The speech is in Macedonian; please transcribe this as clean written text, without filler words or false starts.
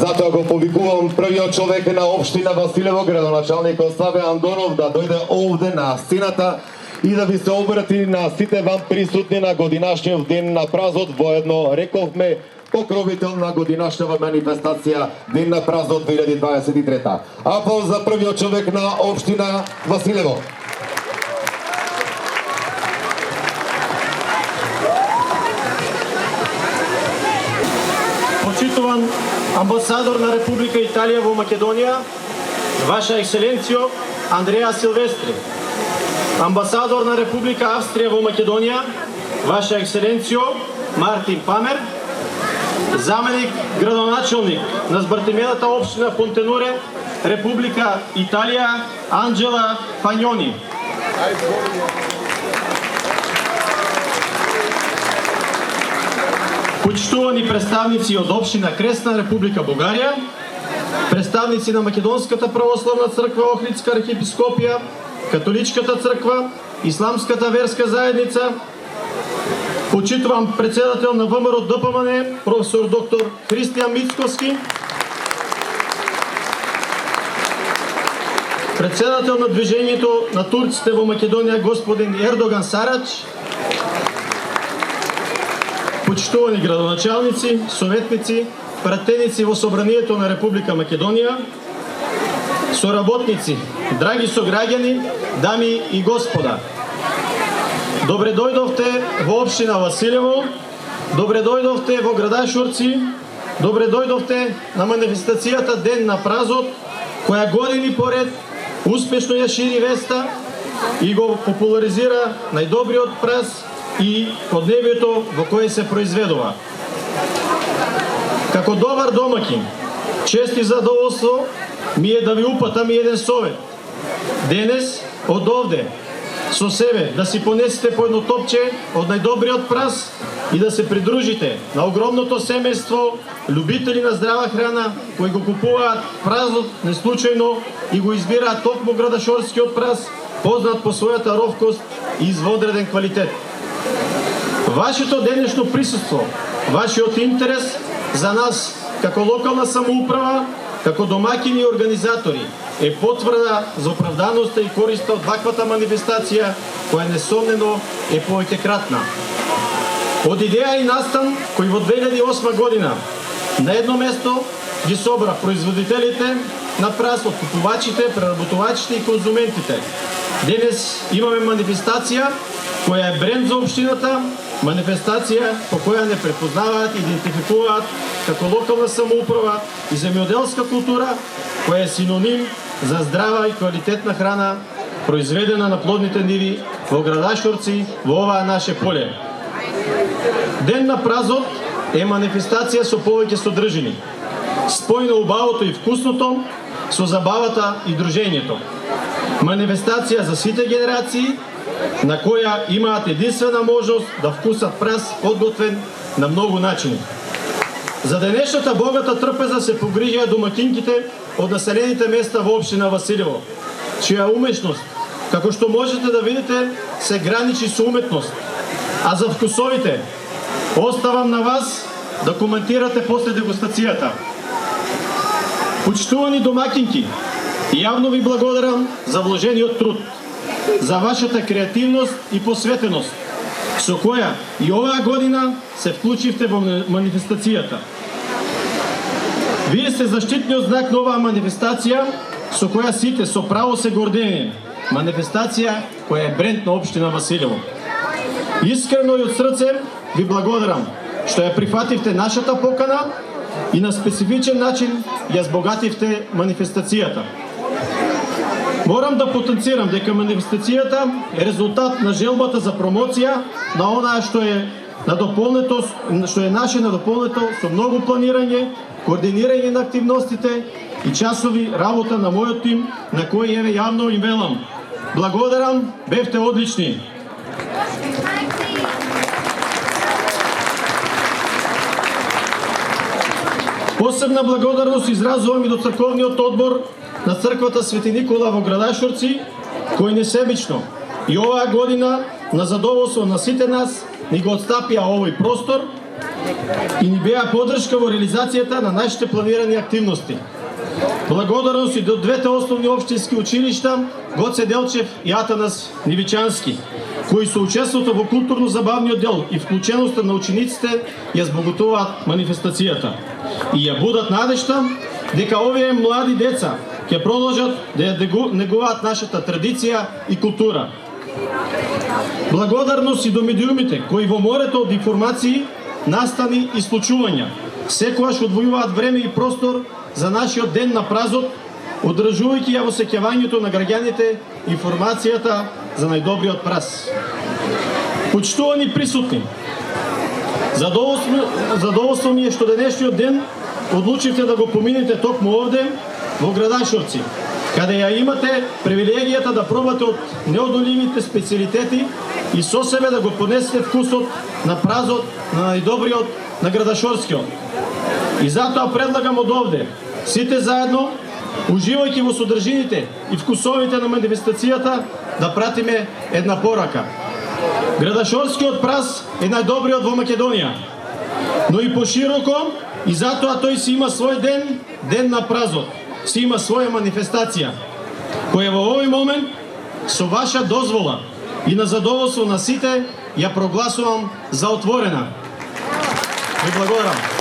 Затоа го повикувам првиот човек на општина Василево, градоначалникот Славе Андонов, да дојде овде на сцената и да ви се обрати на сите вам присутни на годинашниот ден на празот, воедно рековме покровител на годинашната манифестација Ден на празот 2023. Аплауз за првиот човек на општина Василево. Почитуван амбасадор на Република Италија во Македонија, Ваша екселенцијо Андреа Силвестри, амбасадор на Република Австрија во Македонија, Ваша екселенцијо Мартин Памер, заменик градоначалник на збартимената општина Понтенуре, Република Италија, Анджела Фањони. Почитувани представници од општина Кресна, Република Бугарија, представници на Македонската православна црква Охридска архиепископија, Католичката црква, Исламската верска заедница, почитувам председател на ВМРО ДПМН, професор доктор Христијан Мицковски, председател на движењето на турците во Македонија господин Ердоган Сарач, почитувани градоначалници, советници, пратеници во Собранието на Република Македонија, соработници, драги сограѓани, дами и господа. Добре дојдовте во општина Василево, добре дојдовте во Градашурци, добре дојдовте на манифестацијата Ден на празот, која години поред успешно ја шири веста и го популаризира најдобриот праз и поднебието во кое се произведува. Како добар домаќин, чест и задоволство ми е да ви упатам еден совет. Денес, од овде, со себе да си понесете по едно топче од најдобриот праз и да се придружите на огромното семејство любители на здрава храна кои го купуваат празот неслучајно и го избираат токму градашорскиот праз, познат по својата ровкост и изводреден квалитет. Вашето денешно присуство, вашиот интерес за нас како локална самоуправа, како домаќини и организатори е потврда за оправданоста и користа од ваквата манифестација, која несомнено е повеќекратна. Од идеја и настан, кој во 2008 година на едно место ги собра производителите на праз, откупувачите, преработувачите и конзументите. Денес имаме манифестација која е бренд за општината, манифестација по која не препознаваат и идентификуваат како локална самоуправа и земјоделска култура, која е синоним за здрава и квалитетна храна, произведена на плодните ниви во Градашорци, во оваа наше поле. Ден на празот е манифестација со повеќе содржини, спојно убавото и вкусното со забавата и дружењето. Манифестација за сите генерации, на која имаат единствена можност да вкусат праз подготвен на многу начини. За денешната богата трпеза се погрижија домакинките од населените места во општина Василево, чија умешност, како што можете да видите, се граничи со уметност. А за вкусовите, оставам на вас да коментирате после дегустацијата. Почитувани домакинки, јавно ви благодарам за вложениот труд, за вашата креативност и посветеност, со која и оваа година се вклучивте во манифестацијата. Вие сте заштитниот знак на оваа манифестација, со која сите со право се гордење. Манифестација која е бренд на општина Василево. Искрено и од срце ви благодарам што ја прифативте нашата покана и на специфичен начин ја збогативте манифестацијата. Морам да потенцирам дека манифестацијата е резултат на желбата за промоција на онаа што е наше надополнето со многу планирање, координирање на активностите и часови работа на мојот тим, на кој еве јавно им велам. Благодарам, бевте одлични. Посебна благодарност изразувам и до црковниот одбор на црквата Свети Никола во Градашорци, кој несебично и оваа година на задоволство на сите нас ни го отстапија овој простор и ни беа поддршка во реализацијата на нашите планирани активности. Благодарност и до двете основни општински училишта Гоце Делчев и Атанас Нивичански, кои со учеството во културно-забавниот дел и вклученоста на учениците ја збогатуваат манифестацијата и ја будат надежта дека овие млади деца ќе продолжат да ја негуваат нашата традиција и култура. Благодарност и до медиумите кои во морето од информации, настани и случувања секогаш одвојуваат време и простор за нашиот ден на празот, одржувајќи ја во сеќавањето на граѓаните информацијата за најдобриот праз. Почитувани присутни, задоволство ми е што денешниот ден одлучивте да го поминете токму овде во Градашовци, каде ја имате привилегијата да пробате од неодоливите специјалитети и со себе да го понесете вкусот на празот на најдобриот на Градашорскиот. И затоа предлагам од овде сите заедно, уживајќи во содржините и вкусовите на манифестацијата, да пратиме една порака. Градашорскиот праз е најдобриот во Македонија, но и пошироко, и затоа тој си има свој ден, ден на празот, си има своја манифестација, која во овој момент, со ваша дозвола и на задоволство на сите, ја прогласувам за отворена. Ви благодарам.